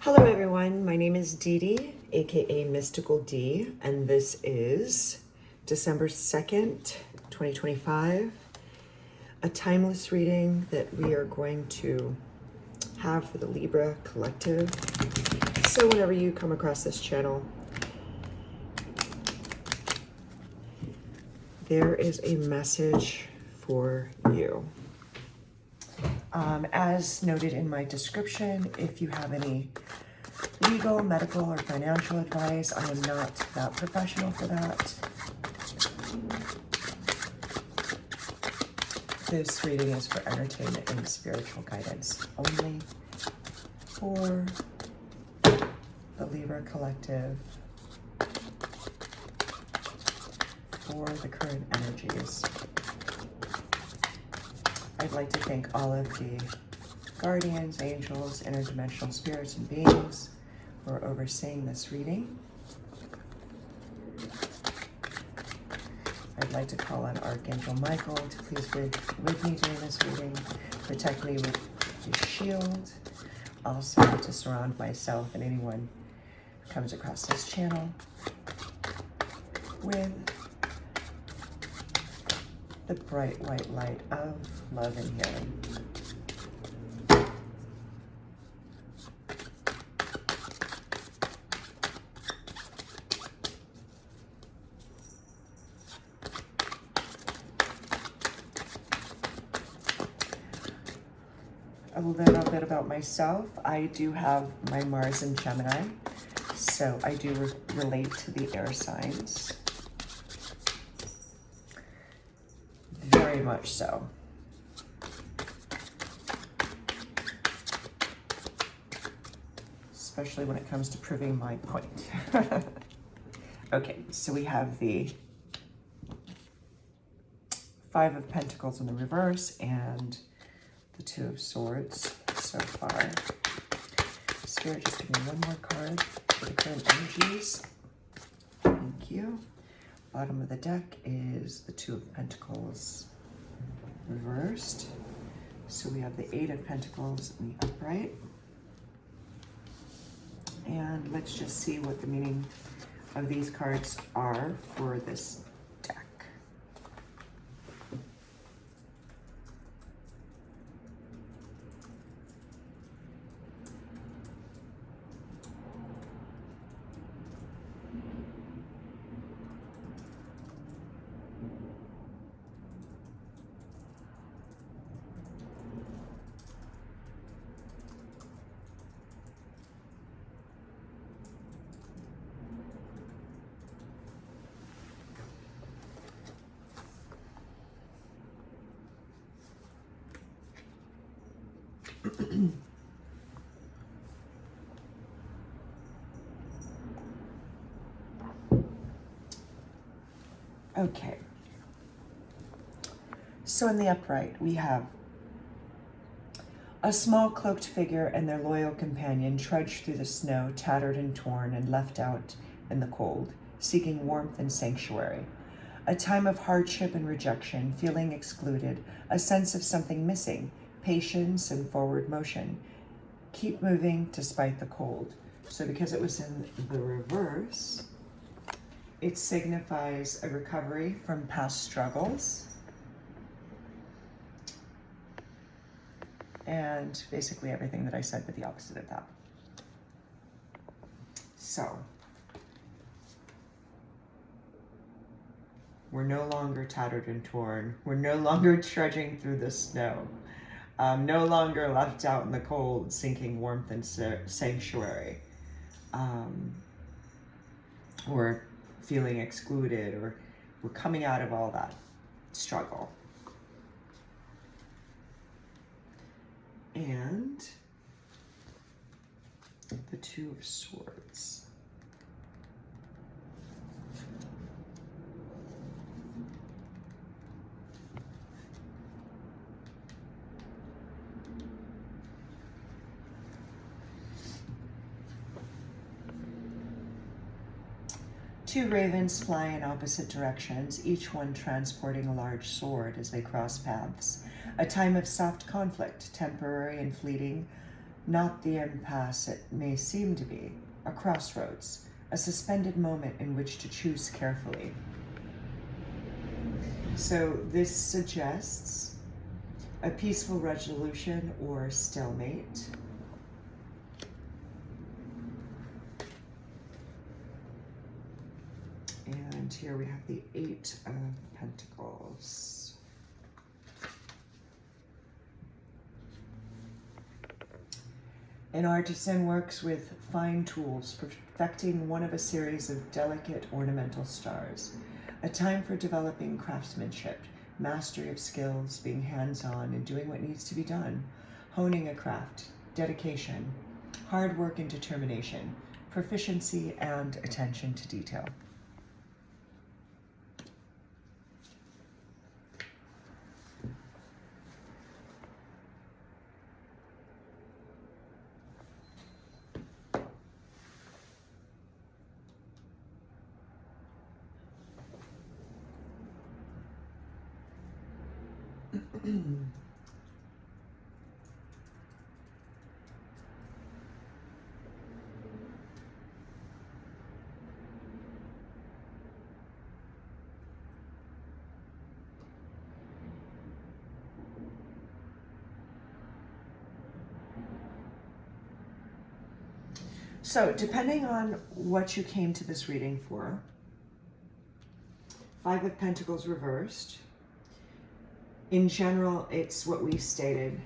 Hello everyone, my name is Dee Dee, aka Mystical D, and this is December 2nd, 2025, a timeless reading that we are going to have for the Libra collective. So whenever you come across this channel, there is a message for you. As noted in my description, if you have any legal, medical, or financial advice, I am not that professional for that. This reading is for entertainment and spiritual guidance only for the Libra collective, for the current energies. I'd like to thank all of the guardians, angels, interdimensional spirits, and beings who are overseeing this reading. I'd like to call on Archangel Michael to please be with me during this reading, protect me with his shield, also to surround myself and anyone who comes across this channel with the bright white light of love and healing. A little bit about myself. I do have my Mars in Gemini, so I do relate to the air signs. Very much so. Especially when it comes to proving my point. Okay, so we have the Five of Pentacles in the reverse and the Two of Swords so far. Spirit, just give me one more card for the current energies. Thank you. Bottom of the deck is the Two of Pentacles reversed. So we have the Eight of Pentacles in the upright. And let's just see what the meaning of these cards are for this deck. Okay, so in the upright, we have a small cloaked figure and their loyal companion trudge through the snow, tattered and torn and left out in the cold, seeking warmth and sanctuary. A time of hardship and rejection, feeling excluded, a sense of something missing, patience and forward motion. Keep moving despite the cold. So because it was in the reverse, it signifies a recovery from past struggles. And basically everything that I said, but the opposite of that. So, we're no longer tattered and torn. We're no longer trudging through the snow. No longer left out in the cold, seeking warmth and sanctuary. Or feeling excluded, or we're coming out of all that struggle. And the Two of Swords. Two ravens fly in opposite directions, each one transporting a large sword as they cross paths. A time of soft conflict, temporary and fleeting, not the impasse it may seem to be, a crossroads, a suspended moment in which to choose carefully. So this suggests a peaceful resolution or stalemate. And here we have the Eight of Pentacles. An artisan works with fine tools, perfecting one of a series of delicate ornamental stars. A time for developing craftsmanship, mastery of skills, being hands-on and doing what needs to be done, honing a craft, dedication, hard work and determination, proficiency and attention to detail. So, depending on what you came to this reading for, Five of Pentacles reversed. In general, it's what we stated,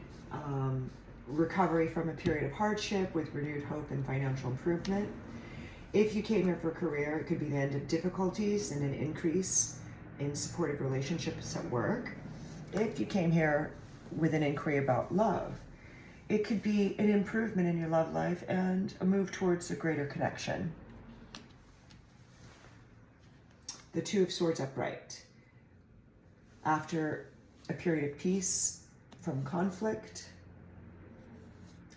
recovery from a period of hardship with renewed hope and financial improvement. If you came here for career, it could be the end of difficulties and an increase in supportive relationships at work. If you came here with an inquiry about love, it could be an improvement in your love life and a move towards a greater connection. The Two of Swords upright. After a period of peace from conflict,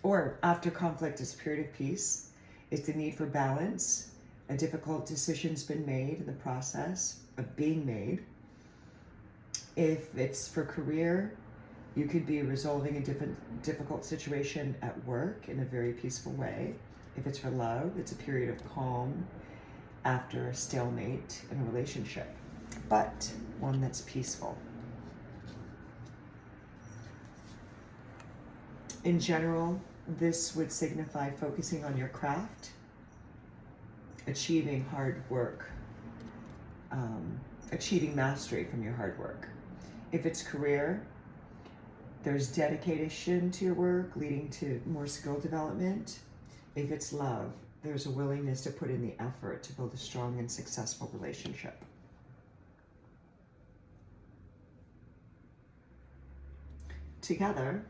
or after conflict is a period of peace, it's the need for balance. A difficult decision's been made in the process of being made. If it's for career, you could be resolving a difficult situation at work in a very peaceful way. If it's for love, it's a period of calm after a stalemate in a relationship, but one that's peaceful. In general, this would signify focusing on your craft, achieving hard work, achieving mastery from your hard work. If it's career, there's dedication to your work, leading to more skill development. If it's love, there's a willingness to put in the effort to build a strong and successful relationship. Together,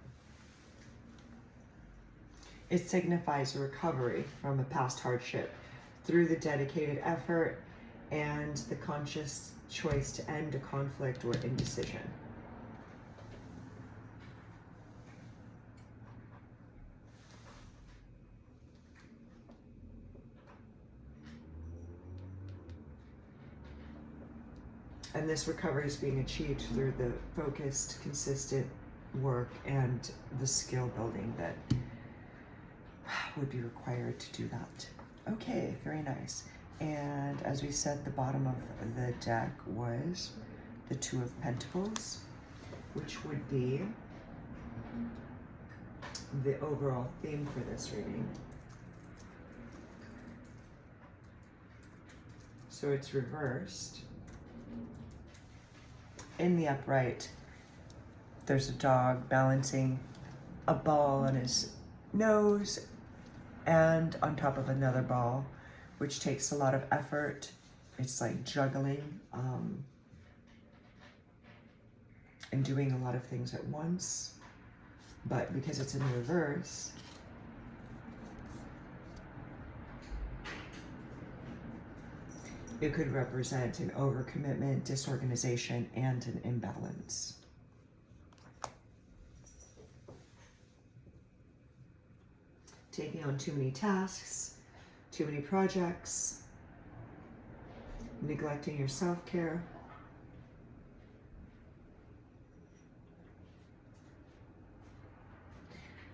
it signifies a recovery from a past hardship through the dedicated effort and the conscious choice to end a conflict or indecision. And this recovery is being achieved through the focused, consistent work and the skill building that would be required to do that. Okay, very nice. And as we said, the bottom of the deck was the Two of Pentacles, which would be the overall theme for this reading. So it's reversed. In the upright, there's a dog balancing a ball on his nose and on top of another ball, which takes a lot of effort. It's like juggling and doing a lot of things at once. But because it's in reverse, it could represent an overcommitment, disorganization, and an imbalance. Taking on too many tasks, too many projects, neglecting your self-care.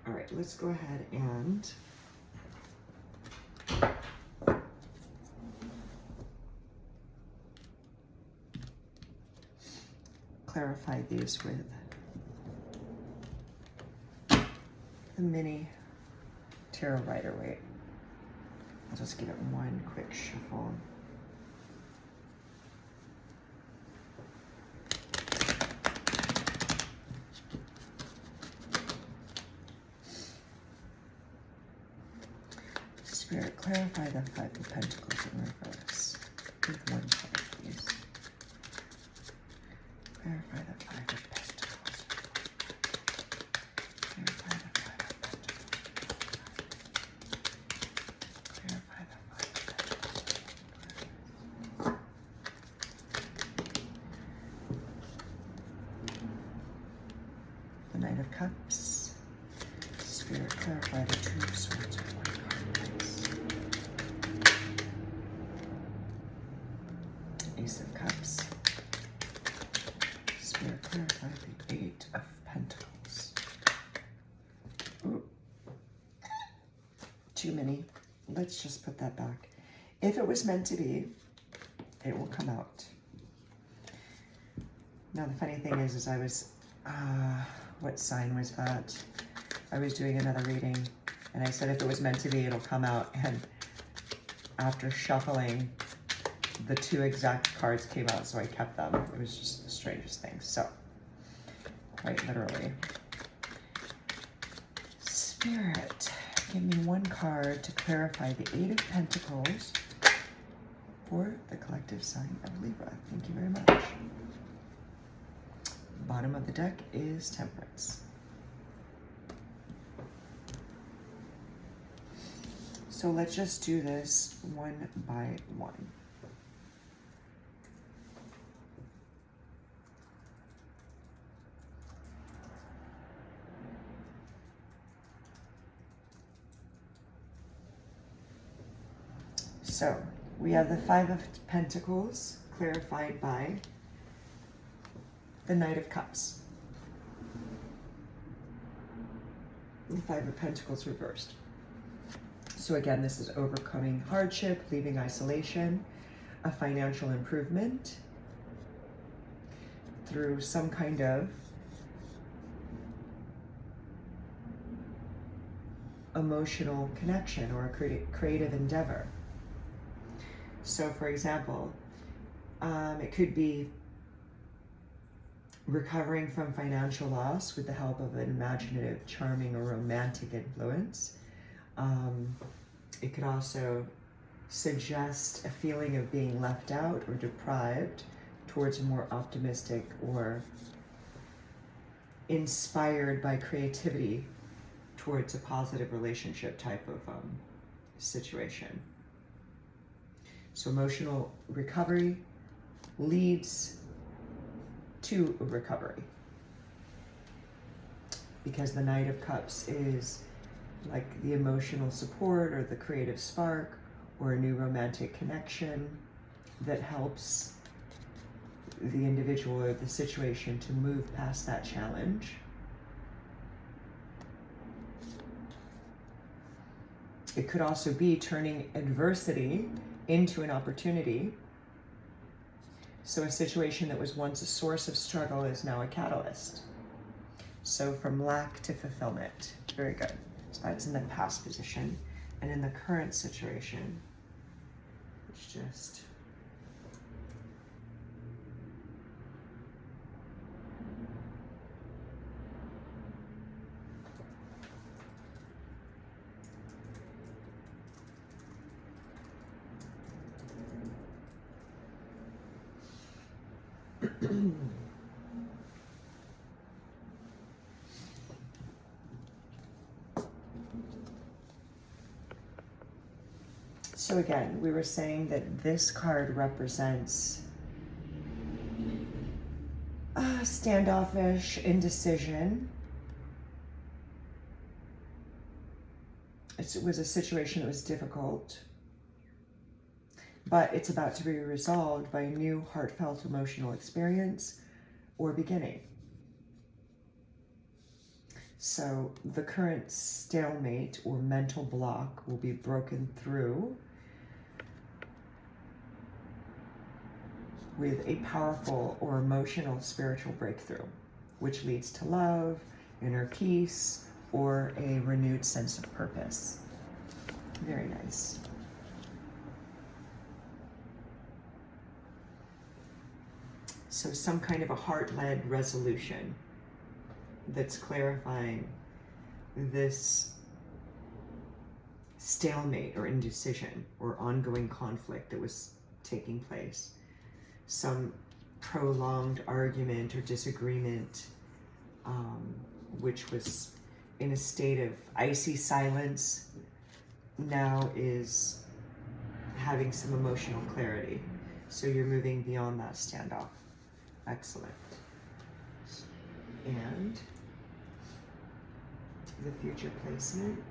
All right, let's go ahead and clarify these with the mini tarot Rider-Waite. I'll just give it one quick shuffle. Spirit, clarify the Five of Pentacles in reverse. Give one card, please. Clarify the Five of Pentacles. Clarify the Five of Pentacles. Clarify the Five of Pentacles. The Knight of Cups. Spirit, clarify the Two of Swords. Ace of Cups. Spirit, clarify the Eight of Pentacles. Ooh. Too many. Let's just put that back. If it was meant to be, it will come out. Now the funny thing is I was, what sign was that? I was doing another reading and I said if it was meant to be, it'll come out. And after shuffling, the two exact cards came out, so I kept them. It was just the strangest thing. So, quite literally. Spirit, give me one card to clarify the Eight of Pentacles for the collective sign of Libra. Thank you very much. Bottom of the deck is Temperance. So let's just do this one by one. So we have the Five of Pentacles clarified by the Knight of Cups. The Five of Pentacles reversed. So again, this is overcoming hardship, leaving isolation, a financial improvement through some kind of emotional connection or a creative endeavor. So for example, it could be recovering from financial loss with the help of an imaginative, charming, or romantic influence. It could also suggest a feeling of being left out or deprived towards a more optimistic or inspired by creativity towards a positive relationship type of situation. So emotional recovery leads to a recovery, because the Knight of Cups is like the emotional support or the creative spark or a new romantic connection that helps the individual or the situation to move past that challenge. It could also be turning adversity into an opportunity. So a situation that was once a source of struggle is now a catalyst. So from lack to fulfillment. Very good. So that's in the past position. And in the current situation, it's just so again, we were saying that this card represents standoffish, indecision. It was a situation that was difficult, but it's about to be resolved by a new heartfelt emotional experience or beginning. So the current stalemate or mental block will be broken through with a powerful or emotional spiritual breakthrough, which leads to love, inner peace, or a renewed sense of purpose. Very nice. So some kind of a heart-led resolution that's clarifying this stalemate or indecision or ongoing conflict that was taking place. Some prolonged argument or disagreement, which was in a state of icy silence, now is having some emotional clarity. So you're moving beyond that standoff. Excellent. And the future placement.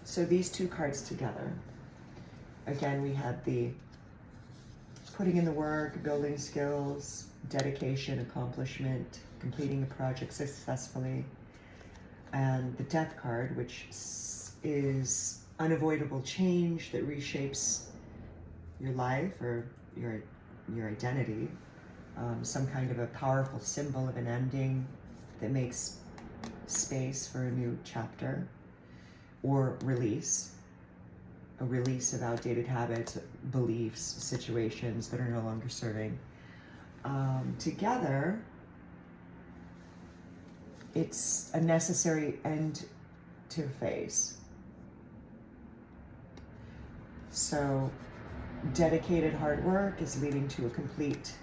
So these two cards together, again, we had the putting in the work, building skills, dedication, accomplishment, completing a project successfully, and the Death card, which is unavoidable change that reshapes your life or your identity, some kind of a powerful symbol of an ending that makes space for a new chapter, or release, a release of outdated habits, beliefs, situations that are no longer serving. Together, it's a necessary end to a phase. So dedicated hard work is leading to a complete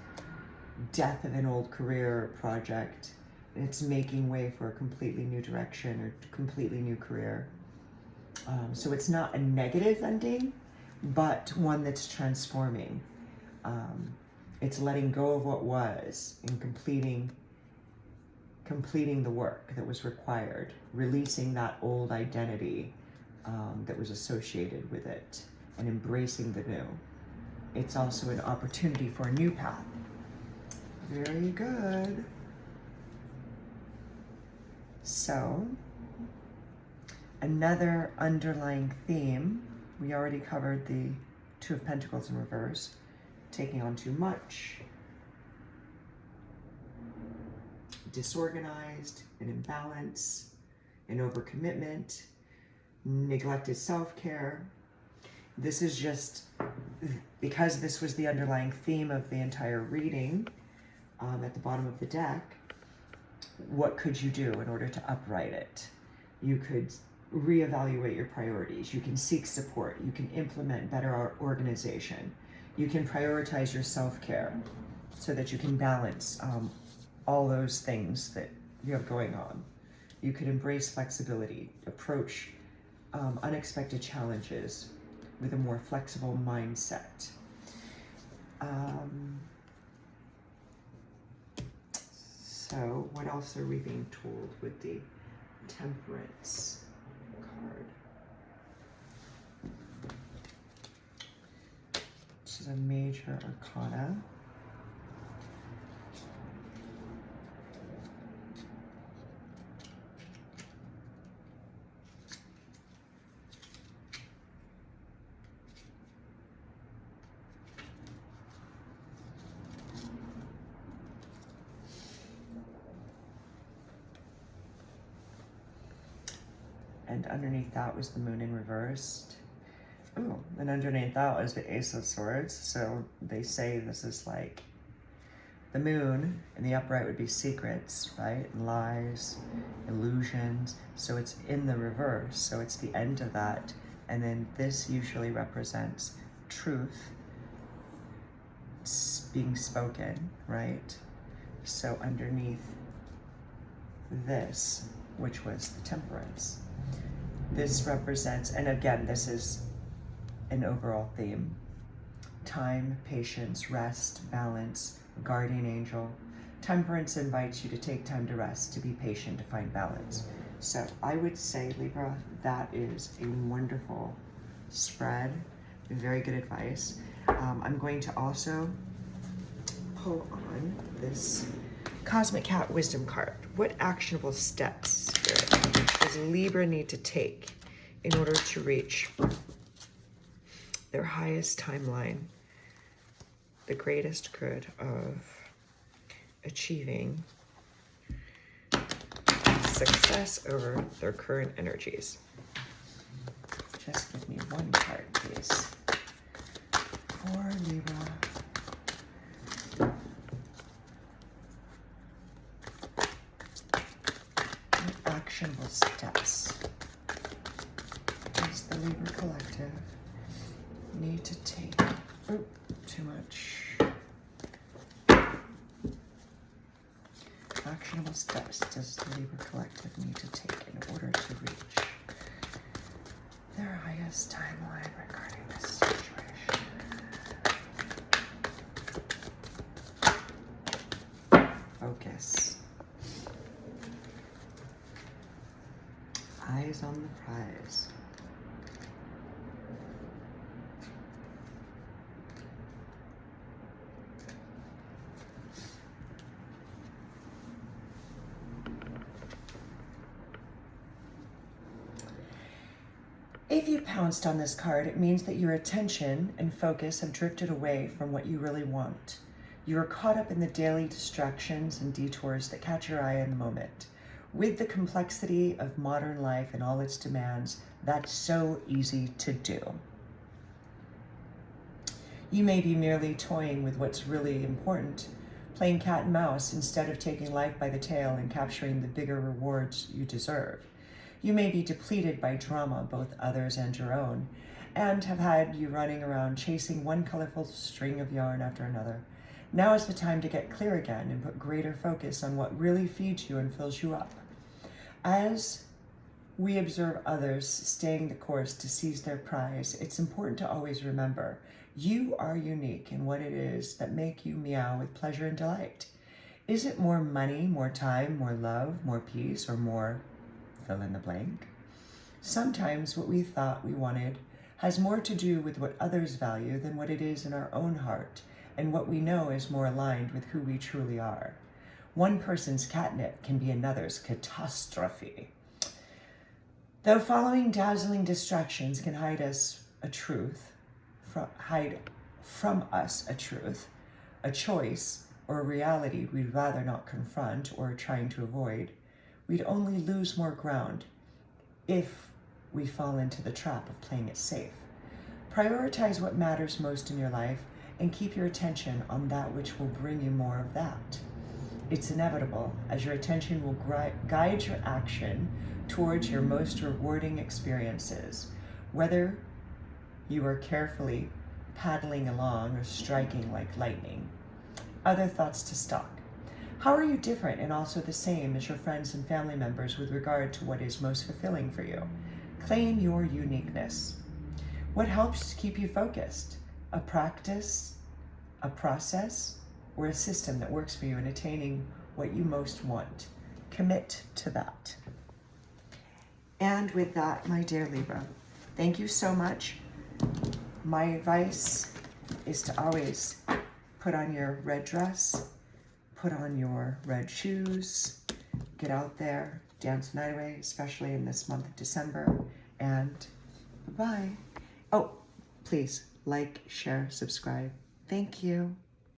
death of an old career or project, and it's making way for a completely new direction or completely new career. So it's not a negative ending, but one that's transforming. It's letting go of what was and completing the work that was required, releasing that old identity that was associated with it, and embracing the new. It's also an opportunity for a new path. Very good. So, another underlying theme, we already covered the Two of Pentacles in reverse, taking on too much, disorganized, an imbalance, an overcommitment, neglected self-care. This is just, because this was the underlying theme of the entire reading at the bottom of the deck, what could you do in order to upright it? You could reevaluate your priorities. You can seek support. You can implement better organization. You can prioritize your self-care so that you can balance all those things that you have going on. You could embrace flexibility, approach unexpected challenges with a more flexible mindset. So what else are we being told with the Temperance card? This is a major arcana. And underneath that was the Moon in reversed. Ooh, and underneath that was the Ace of Swords. So they say this is like the Moon, and the upright would be secrets, right? Lies, illusions. So it's in the reverse. So it's the end of that. And then this usually represents truth being spoken, right? So underneath this, which was the Temperance, this represents, and again, this is an overall theme: time, patience, rest, balance, guardian angel, Temperance invites you to take time to rest, to be patient, to find balance. So I would say, Libra, that is a wonderful spread. Very good advice. I'm going to also pull on this Cosmic Cat Wisdom card. What actionable steps, Spirit, does Libra need to take in order to reach their highest timeline, the greatest good of achieving success over their current energies? Just give me one card, please. For Libra. What actionable steps does the Libra Collective need to take? Oh, too much. Actionable steps does the Libra Collective need to take in order to reach their highest timeline regarding this situation? Focus. Eyes on the prize. If you pounced on this card, it means that your attention and focus have drifted away from what you really want. You are caught up in the daily distractions and detours that catch your eye in the moment. With the complexity of modern life and all its demands, that's so easy to do. You may be merely toying with what's really important, playing cat and mouse instead of taking life by the tail and capturing the bigger rewards you deserve. You may be depleted by drama, both others and your own, and have had you running around chasing one colorful string of yarn after another. Now is the time to get clear again and put greater focus on what really feeds you and fills you up. As we observe others staying the course to seize their prize, it's important to always remember you are unique in what it is that make you meow with pleasure and delight. Is it more money, more time, more love, more peace, or more fill in the blank? Sometimes what we thought we wanted has more to do with what others value than what it is in our own heart, and what we know is more aligned with who we truly are. One person's catnip can be another's catastrophe. Though following dazzling distractions can hide from us a truth, a choice, or a reality we'd rather not confront or are trying to avoid, we'd only lose more ground if we fall into the trap of playing it safe. Prioritize what matters most in your life and keep your attention on that which will bring you more of that. It's inevitable, as your attention will guide your action towards your most rewarding experiences, whether you are carefully paddling along or striking like lightning. Other thoughts to stock. How are you different and also the same as your friends and family members with regard to what is most fulfilling for you? Claim your uniqueness. What helps keep you focused? A practice, a process, or a system that works for you in attaining what you most want? Commit to that. And with that, my dear Libra, thank you so much. My advice is to always put on your red dress, put on your red shoes, get out there, dance the night away, especially in this month of December, and bye-bye. Oh, please like, share, subscribe. Thank you.